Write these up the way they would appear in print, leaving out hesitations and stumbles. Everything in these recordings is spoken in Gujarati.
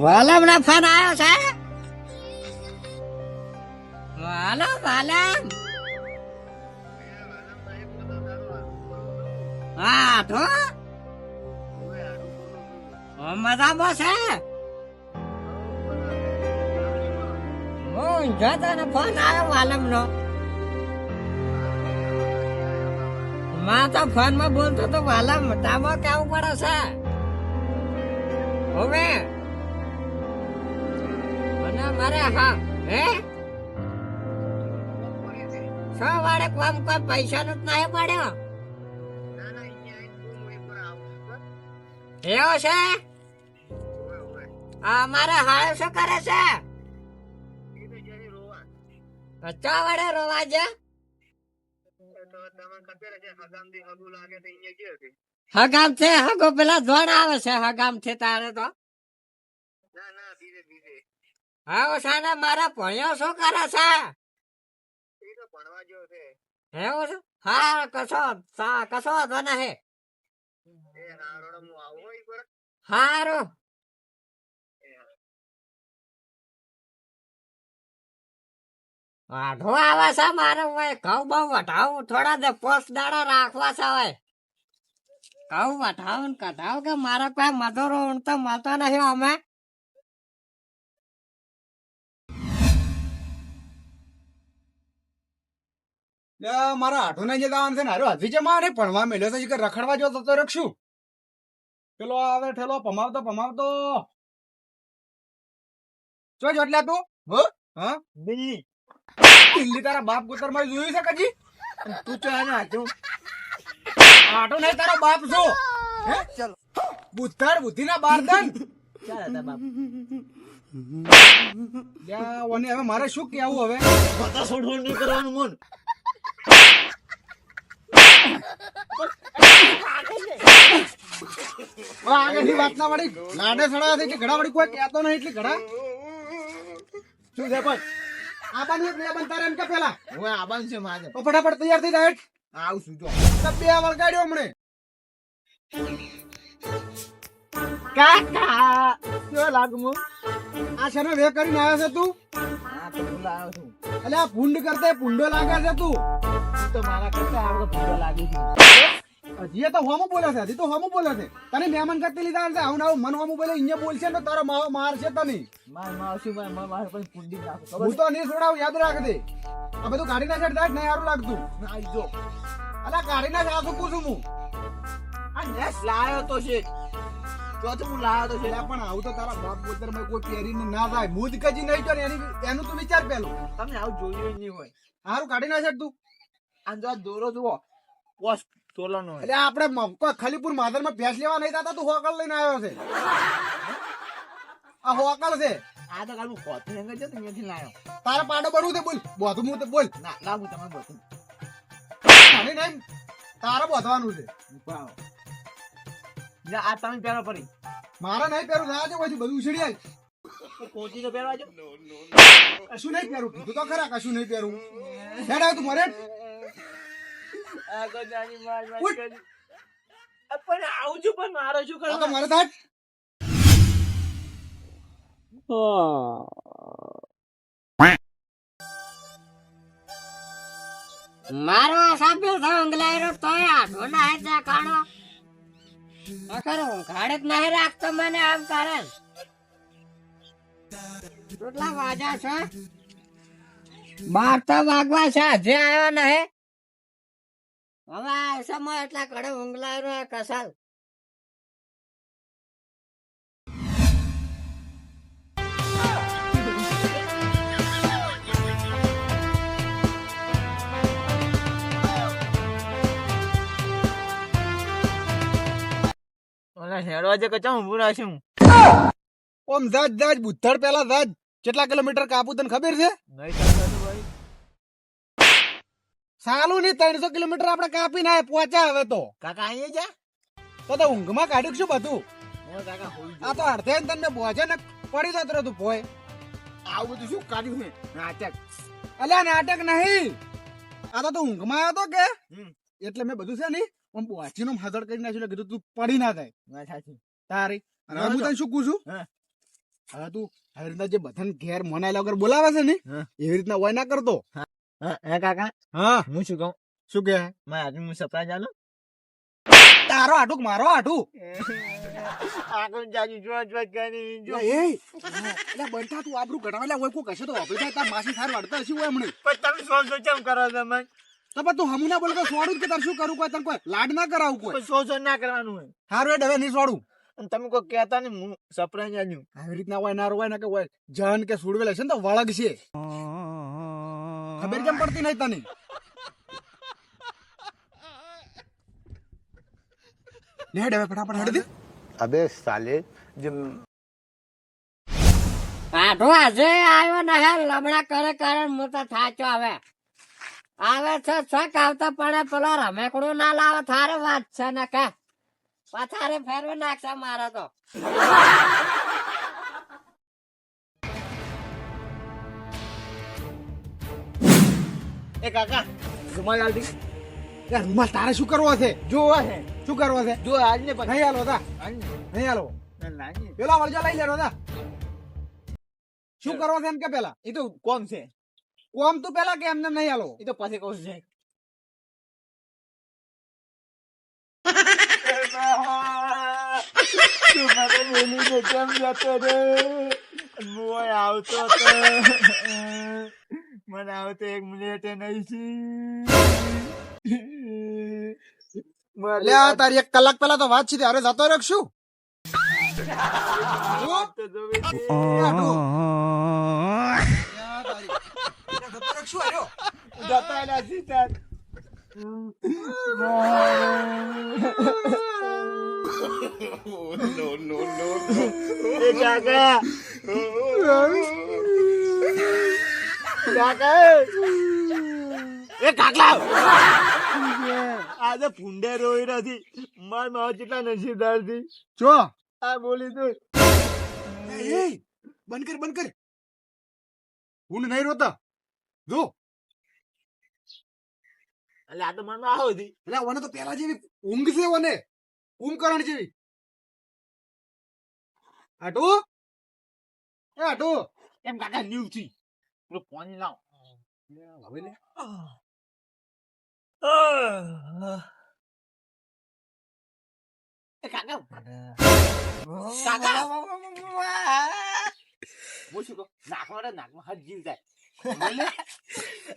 વાલમ ના ફોન આવ્યો છે. વાલમ વાલમ હા તો મજામાં છે. હું જોતો ને ફોન આવ્યો વાલમ નો. માં તો ફોન માં બોલતો તો વાલમ તામો કેવું પડે છે હવે મને મારે હા હે સવારે કોમ કોઈ પૈસા નું જ નહીં પડ્યો એવો છે. અમારે હાળ શું કરે છે ચા વડે રોવા છે. હગામ છે હગો પેલા જોડ આવે છે હગામ છે તારે તો હા ઓછાને મારા ભણ્યો શું કરે છે એવું છે. હા કશો વાંધો નહીં હારું વાઢો આવે છે મારે ઘઉં બહુ વઢાવું થોડા દે પોસ દાડા રાખવા છે હવે ઘઉં વઢાવું ને કઢાવું કે મારા કોઈ મજૂરો તો મળતો નહીં અમે. મારા આઠો ને જે દાવાનું છે ને હારો હજી જે મારે ભણવા મેલ્યો છે કે રખડવા જો તો રખશું. પેલો આવે ઠેલો પમાવતો ચો જોટલા તું હા બિલ્લી તારા બાપ કુતર માં જોયું છે કજી તું ચો એને આટો નહીં તારો બાપ છો હે ચલો બુદ્ધાર બુદ્ધિ ના બાર દન હવે મારે શું કેવું હવે બધા છોડવું નહીં કરવાનું મન આગળની વાત ના વળી લાડે સડા છે કે ઘડા વળી કોઈ કહેતો નહીં એટલે ઘડા શું છે પણ આબાન એક બે બનતા એમ કે પેલા હવે આબાન છે માજે તો ફટાફટ તૈયાર થઈ જાય આવું છું જો બે વળગાડ્યો હમણે કાકા કેવો લાગુ હું આ શેનો વે કરીને આવ્યો છે તું આ ભૂંડ આવ્યો છું અલે આ ભૂંડ કરતે ભૂંડો લાગે છે તું તો મારા કરતા આવડો ભૂંડો લાગે છે હજી તો હોમો બોલે છે હજી તો હોમો બોલે છે તને મહેમાન કરતી લીધા છે આવું આવું મન હોમો બોલે અહીંયા બોલશે ને તારો માવો મારશે તને માવસી માર પણ કુંડી નાખો હું તો નહીં છોડાવ યાદ રાખ દે આ બધું ગાડી ના છેડ થાય નહીં સારું લાગતું આઈ જો અલા ગાડી ના સાસુ પૂછું હું આ નેસ લાયો તો છે તો હું લાયો તો છે પણ આવું તો તારા બાપ પોતર માં કોઈ પહેરીને ના થાય મુજ કજી નહીં તો એનું તું વિચાર પેલું તમને આવું જોયું નહીં હોય સારું કાઢી ના છેડ તું આ જો દોરો જુઓ પોસ્ટ તોલનો એટલે આપણે ખલીપુર માધર માં ભેંસ લેવા નહીં થતા તું હોકલ લઈને આવ્યો છે આ હોકલ છે આ તો કાલ ખોતું હેંગે છે ત્યાંથી લાયો તારે પાડો બળવું છે બોલ બોધું હું તો બોલ ના લાવું તમે બોધું મને નહીં તારે બોધવાનું છે આ તમે પહેરો પડી મારે નહીં પહેરું ના પછી બધું ઉછળી આય કોચી તો પહેરવા જો કશું નહીં પહેરું કીધું તો ખરા કશું નહીં પહેરું હેડ આવ તું મરે આગો જાની માર કરી પણ આવું છું પણ મારો શું કરવા તો મારે થાટ મારો સાબિલ થંગલાયરો તોય આઢો ના હેજા કાણો અખર હું ઘાડે જ નહીં રાખતો મને આમ કરે કેટલા વાજા છે 12 તો વાગવા છે હજી આવ્યો નહીં હવે સમય એટલા ઘડે ઊંઘલાયરો કસાલ હેડવાજે કચા ઊભું રાખ્યું ઓમ જાજ બુદ્ધડ પેલા જાજ કેટલા કિલોમીટર કાપું તને ખબર છે સાલું નહીં 300 કિલોમીટર આપણે કાપી ના પહોંચ્યા હવે તો કાકા અહીંયા જા તો ઊંઘમાં કાઢ્યું શું બધું કાકા આ તો અડધે તને પહોંચે ને પડી જતો તું ભોય આવું બધું શું કાઢ્યું છે નાટક અલ્યા નાટક નહીં, આ તો તું ઊંઘમાં આવ્યો તો કે હમ. એટલે મેં બધું છે ને આમ વાંચીનો હાજર કરી નાખ્યું એટલે કીધું તું પડી ના થાય વાત સાચી. તારી. અને હવે હું તને શું કહું છું, હા. હવે તું આવી રીતના જે બધાને ઘેર મનાયેલા વગર બોલાવે છે ને હા. એવી રીતના હોય ના કરતો. હે કાકા, હા હું શું કહું? શું કે મારે આજે હું સરપ્રાઈઝ આલું. તારો આટું કે મારો આટું? આગળ જાજુ જોવા જોવા કરી જો. એટલે બનતા તું આબરૂ ઘટાવેલા હોય કોઈ કશે તો વાપરી જાય તાર માસી સાર વાળતા હશે હોય હમણાં. પણ તમે સો સો ચમ કરો છો મને? તો પણ તું હમું ના બોલ કે સોડું જ કે તાર શું કરું કોઈ તને કોઈ લાડ ના કરાવું કોઈ. પણ સો સો ના કરવાનું હોય. હારું એટલે હવે નહીં સોડું. અને તમે કોઈ કહેતા નહીં હું સરપ્રાઈઝ આલ્યું. આવી રીતના હોય ના હોય ને કે હોય જન કે સુડવેલ હશે ને તો વળગ છે ખબર કેમ પડતી નહીં તને? લે હેડ હવે ફટાફટ હેડ દે. अबे साले जब આઠો આજે આવ્યો ને હે લમણા કરે કરે હું તો થાચો હવે આવે છે છક આવતા પડે પેલો રમેકડું ના લાવે થારે વાત છે ને કે પથારે ફેરવી નાખશે મારે તો. એ કાકા રૂમાલ આલતી. યાર રૂમાલ તારે શું કરવો છે? જોવા છે. શું કરવો છે? જો આજ ને પછી નહીં હાલો તા, આજ ને. નહીં હાલો. લાગી. પેલા વળજો લઈ લેનો તા. શું કરવો છે એમ કે પેલા? એ તો કોમ છે. કોમ તું પેલા કે એમને નહીં હાલો? એ તો પછી કહું છે. તું મને બોલીને કેમ જતો રે? હું આવતો તો મને આવતો 1 મિનિટ નહીં લે આ તારી 1 કલાક પહેલા તો વાત છે ત્યારે જતો રહ્યો કે શું? જતા નથી તાર. એ કાકા કાકા એ કાકા આજે ફૂંડે રોઈ નથી માર માવ જેટલા નસીબદાર થી જો આ બોલી તું એ બંધ કર બંધ કર. ઊંડ નહીં રોતા જો. એટલે આ તો મનમાં આવો હતી. એટલે ઓને તો પેલા જેવી ઊંઘ છે ઓને કુંભકરણ જેવી. આટુ એ આટુ એમ કાકા ન્યુ થી પેલો પાણી લાવ. હવે લે એ કાકા કાકા હું શું કહું નાકમાં હાથ જીવ જાય.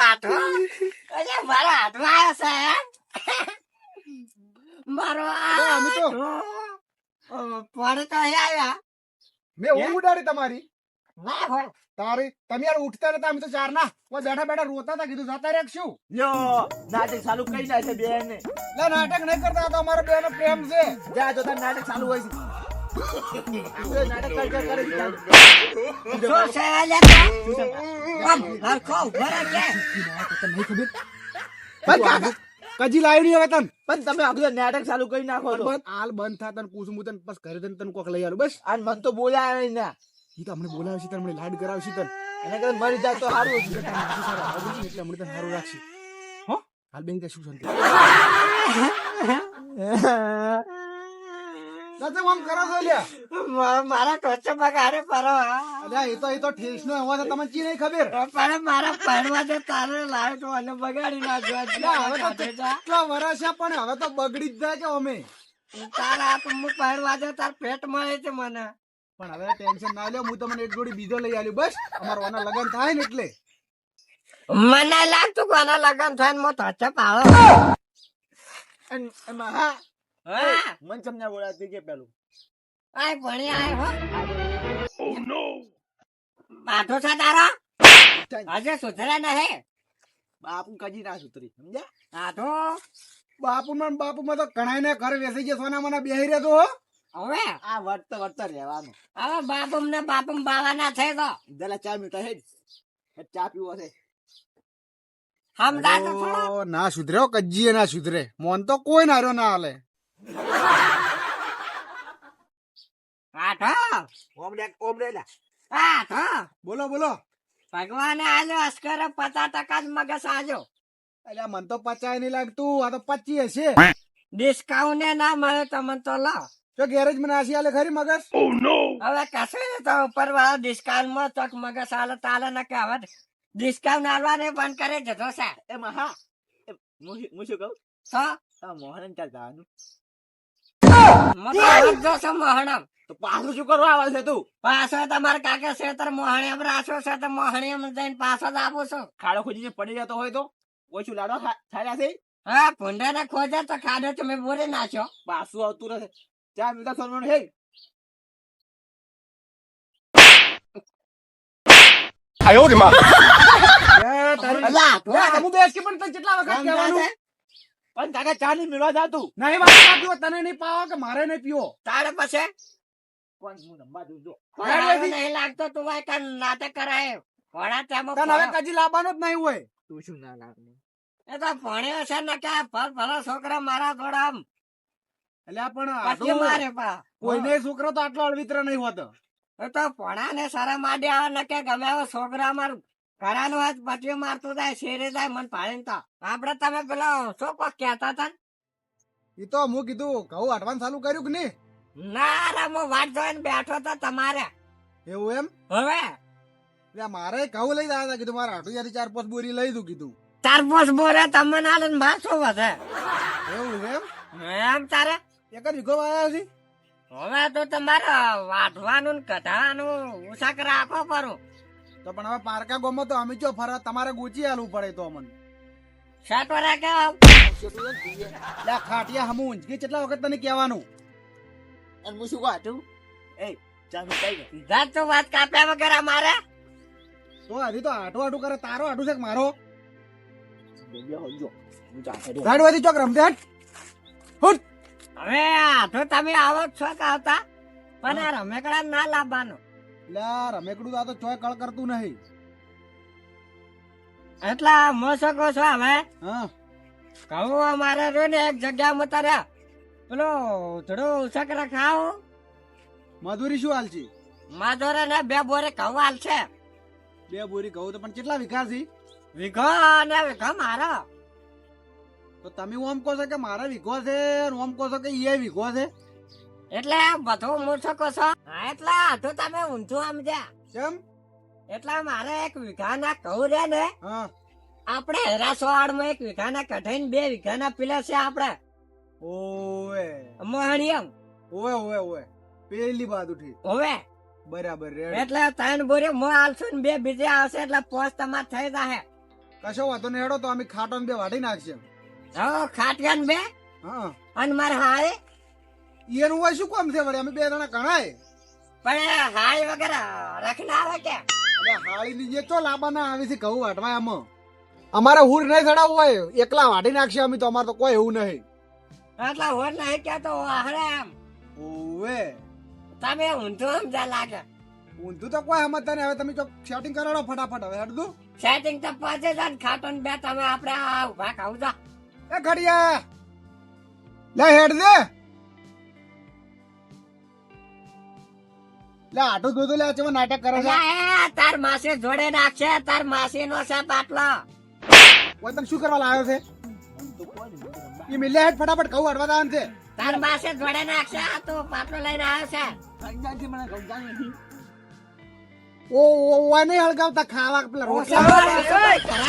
આઠો અરે મારો આઠો આવ્યો છે હે? મારો અમે તો પડે તો અહીં આવ્યા મેં ઊંઘ ઉડાડી તમારી. ના હોય તારી તમે યાર ઉઠતા નતા. અમે તો ચાર ના બેઠા બેઠા રોતા હતા. કીધું જતા રે શું? યો નાટક ચાલુ કઈ ના છે બેન ને. લે નાટક નહીં કરતા. આ તો અમારો બેનો પ્રેમ છે. જા જો તાર નાટક ચાલુ હોય છે. આપણે નાટક કરે છે. શું છે લે તો? આમ હરખો ઉભો રહે કે? તને નહીં ખબર? બંધ કાકા કજી લાવી નહીં હવે તને. પણ તમે આગળ નાટક ચાલુ કરી નાખો તો બંધ હાલ બંધ થા તને પૂછું હું તને બસ ઘરે જઈને તને કોક લઈ આલું બસ. અને મન તો બોલાય નહીં ના. ઈ તો અમને બોલાવે છે તને અમને લાડ કરાવે છે તને. એને કદાચ મરી જાય તો સારું હતું. એટલે તારા માસી સારા આવડે છે એટલે અમને તને સારું રાખશે. હો હાલ બેન શું શાંતિ? સાચે આમ કરો છો લ્યા? મારા ટોચે બગાડે પરો અલ્યા એ તો ઠેસ નો અવાજ તમે ચી નહીં ખબર? પણ મારા પડવા દે તારે લાઈટ વાલે બગાડી નાખ્યો અલ્યા હવે તો કેટલા વર્ષ છે પણ હવે તો બગડી જ જાય કે અમે. તારા તો હું પડવા દે તાર પેટ મળે છે મને. પણ હવે ટેન્શન ના લ્યો. હું તમને એક જોડી બીજો લઈ આલ્યું બસ. અમારો આના લગન થાય ને એટલે. મને લાગતું કોના લગન થાય ને હું ટોચે પાડો. અને એમાં હા હા મન સમજા બોલાતી કે પેલું આય ભણી આય હો. પાઠો છે તારો હજે સુધરે નહીં. બાપુ કજી ના સુતરી સમજ્યા. આઠો બાપુમાં તો કણાઈ ને ઘર વેસી ગયા સોના મને બેહી રહેતો હો. હવે આ વર્ત રહેવાનું. હવે બાપુમ બાવાના થઈ તો જરા ચા મીઠા હેડ ચા પીવો છે. સમજા તો થોડો. ઓ, ના સુધરે હો, કજીએ ના સુધરે. મોન તો કોઈ નાર્યો ના હાલે. આઠો ઓમ લે લા. આઠો બોલો બોલો. ભગવાને આજો અસ્કર 50% જ મગજ આજો. એટલે મન તો 50 નહીં લાગતું, આ તો 25 હશે. ડિસ્કાઉન્ટ ના મળે તો મને તો લાવ. જો ગેરેજ માં નાસી આલે ખરી મગજ. હવે કશું નહીં તો ઉપર વાળા ડિસ્કાઉન્ટ માં ચોક મગજ આલે તાલે ને કે હવે ડિસ્કાઉન્ટ આલવાને બંધ કરી દીધો છે. એમાં હા હું શું કહું તો મોહન ચાલ જવાનું મને આવજ જોશે મોહણમ. તો પાછું શું કરવા આવે છે તું પાછો તમારે કાકે શેતર મોહણીયમ રાખ્યો છે તો મોહણીયમ જઈને પાછો જ આપું છું. ખાડો ખોજીને પડી જતો હોય તો ઓછું લાડો થાય છે હા ભૂંડા ને ખોજે તો ખાડો તમે બોરી નાખ્યો. પાછું આવતું રહે ચા મીઠા સોનવાનું હે એ તારી અલા, લે, હું બેસ કે પણ તને કેટલા વખત કહેવાનું? પણ કાકા ચા નહીં મેળવા જાતું નહીં વાત આપી તને નહીં પાવો કે મારે નહીં પીવો. તારે પછી પણ હું નંબા દઉં જો ખોરાક નહીં લાગતો તું ભાઈ કાન નાટક કરાય ઘોડા તેમાં તને હવે કજી લાવવાનો જ નહીં હોય. તું શું ના લાગે એ તો ભણ્યો છે ને કે ભલો છોકરા મારા થોડા આમ એટલે પણ પછી મારે પા કોઈને છોકરો તો આટલો અળવિત્ર નહીં હોતો. એ તો ભણા ને સારા માંડી આવે ને કે ગમે એવો છોકરા મારું ઘરાનું હાથ પછી મારતું જાય શેરે જાય મન ભાળીને તો આપડે તમે પેલા શું કોક કહેતા હતા એ તો હું કીધું ઘઉં અડવાન્સ ચાલુ કર્યું કે નહીં? ના રે હું વાટ જોઈને બેઠો તો તમારે એવું એમ? હવે એટલે મારે ઘઉં લઈ જવા હતા, કીધું મારા હાટુયાથી 4-5 બોરી લઈ દઉં કીધું. 4-5 બોરે તમને આલે ને માસો વધે એવું છે એમ? એમ તારે એક જ વીઘો વાયા છે. હવે તો તમારે વાઢવાનું ને કઢાવાનું ઉસાક રાખો પરું તો પણ હવે પારકા ગોમાં તો અમે ચો ફરવા તમારે ગોચી આલવું પડે તો અમને. શર્ટ વાળા કેવા લે ખાટિયા હમું ઊંચકી કેટલા વખત તને કહેવાનું? અને હું શું કહું એ ચા મીઠાઈ ગઈ જાત તો વાત કાપ્યા વગર અમારે તો હજી તો આટું આટું કરે. તારો આટું છે કે મારો? બેબી હોજો હું ચા કરી ગાડવાથી ચોક રમતે હટ. હુટ. હવે આ તો તમે આવો જ છો કે આવતા પણ આ રમેકડા ના લાવવાનું લે રમેકડું આ તો ચોય કળ કરતું નહીં. એટલે મોસો કહો છો હવે હા કહું અમારે રહ્યો ને એક જગ્યા માં તારે પેલો થોડો ઉસક રખાવ મજૂરી શું હાલ છે? માધોરે ને 2 બોરે ઘઉં હાલશે 2 બોરી ઘઉં તો પણ કેટલા વીઘા છે? વીઘો ને વીઘો મારો તો તમે ઓમ કહો છો કે મારા વીઘો છે અને ઓમ કહો છો કે એ વીઘો છે. એટલે બધું મોસો કહો છો હા એટલે આ તો તમે ઊંધું સમજ્યા કેમ? એટલે મારે 1 વીઘાના ઘઉં રે ને હા આપણે હેરાસવાડમાં 1 વીઘાના કઢાઈને 2 વીઘાના પીલા છે આપણે ઓવે મોહણીયમ ઓવે ઓવે ઓવે પેલી બાજુ ઠીક હવે બરાબર રેડ. એટલે 3 બોરે મો આલશું ને 2 બીજે આવશે એટલે 5 તમાર થઈ જાહે કશો વાંધો નહીં હેડો તો અમે ખાટો ને 2 વાઢી નાખશે. હો ખાટિયા ને 2 હા અને મારે હાય એનું હોય શું કામ છે વળી? અમે 2 જણા ઘણાય. પણ એ હાય વગર રખના આવે કે એટલે હાળી ની જે ચો લાંબા આવે છે ઘઉં વાટવા આમાં અમારે હુર નહીં ચડાવવું હોય એકલા વાઢી નાખશે અમે તો. અમારે તો કોઈ એવું નહીં. એટલે હોર નહીં કહેતો હારે એમ ઓવે તમે ઊંધું સમજા લાગે ઊંધું તો કોઈ સમજતા નહીં. હવે તમે તો સેટિંગ કરાડો ફટાફટ. હવે હેડ દો સેટિંગ તો પહોંચે જાય ને ખાટો ને 2 તમે આપણે આ ઉભા ખાવ જા એ ઘડિયા લે હેડ દે. લે આટું દૂધ લે ચેવા નાટક કરે છે. અલા, એ તાર માસી જોડે નાખશે તાર માસી નો છે પાટલો કોઈ તને શું કરવા લાવ્યો છે? એ મિલે હેડ ફટાફટ ઘઉં વાટવા દાન છે. તાર માસી જોડે નાખશે આ તો પાટલો લઈને આવ્યો છે અંજાથી મને ગમતા નથી ઓ ઓ નહીં હળગાવતા ખાવા પેલા રોટલા.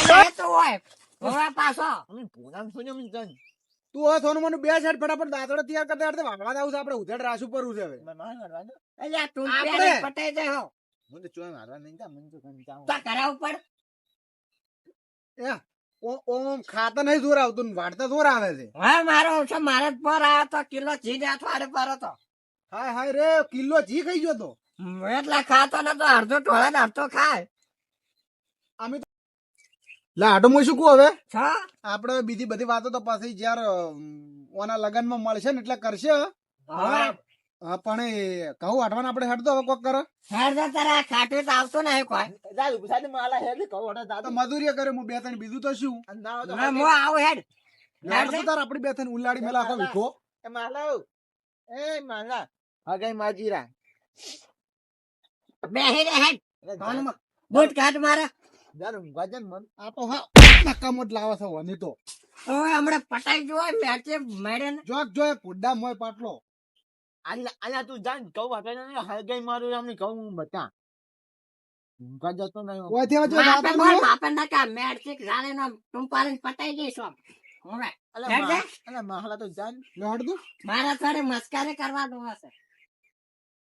ઘરે તો હોય હવે પાછો અમે પોતાને શું જમીન જાણ તું હવે સોનું મને 2 સાઈડ ફટાફટ દાંતડો તૈયાર કરતા હેડ વાગવા જાવ છે. આપણે ઉધેડ રાસુ પરવું છે હવે. મારે મારવાનું અલ્યા તું આપણે. પ્યારી પટાઈ જાય હો હું તો ચોય મારવા નહીં જા મને તો ગમતા તો ઘરે ઉપર એ ઓમ ખાતા નહીં જોર આવતું ને વાટતા જોર આવે છે. હવે મારો છે મારે જ પર આવ્યો તો કિલો જીને અઠવાડે પર હતો હાય હાય રે કિલો જી ખાઈ ગયો તો. એટલે ખાતો ને તો અડધો ટોળે ને અડધો ખાય અમે તો લે આટો હું શું કહું હવે છ આપણે બીજી બધી વાતો તો પાછી જયારે ઓના લગનમાં મળશે ને એટલે કરશે. હવે હા પણ એ કહું વાટવાના આપણે હેડ તો હવે કોક કરે હેર તો તારા ખાટું તો આવતું નહીં કોઈ જા ઉભા માલા હેડ કહો ઓડા જા તો મજૂરી કરે હું 2-3 બીજું તો શું ના તો હવે હું આવું હેડ હેડ તો તાર આપણી 2-3 ઉલાડી મેલા આખો વીખો. એ માલા એ માલા હગાઈ માજીરા બેહી રે હેડ એટલે કોણ બૂટ કાઢ મારે યાર ઊંઘવા જાય ને મન. આ તો હા નકામો જ લાવે છે વની તો હવે હમણાં પટાઈ જો મેચે મેળે ને જોક જો એ પુડ્ડા મોય પાટલો અલ્યા તું જાણ કહું વાગે ને હળગાઈ મારું એમને કહું હું બતા. ઊંઘવા જતો નહીં. ઓયથી હવે જો માપે દાદા બોલ નો માપે ના કા મેચ થી જાણે નો ટુંપારીને પટાઈ જઈશું હવે અલ્યા માહલા તો જાણ. લહડ દઉં મારા થોડી મસ્કારી કરવા દો હશે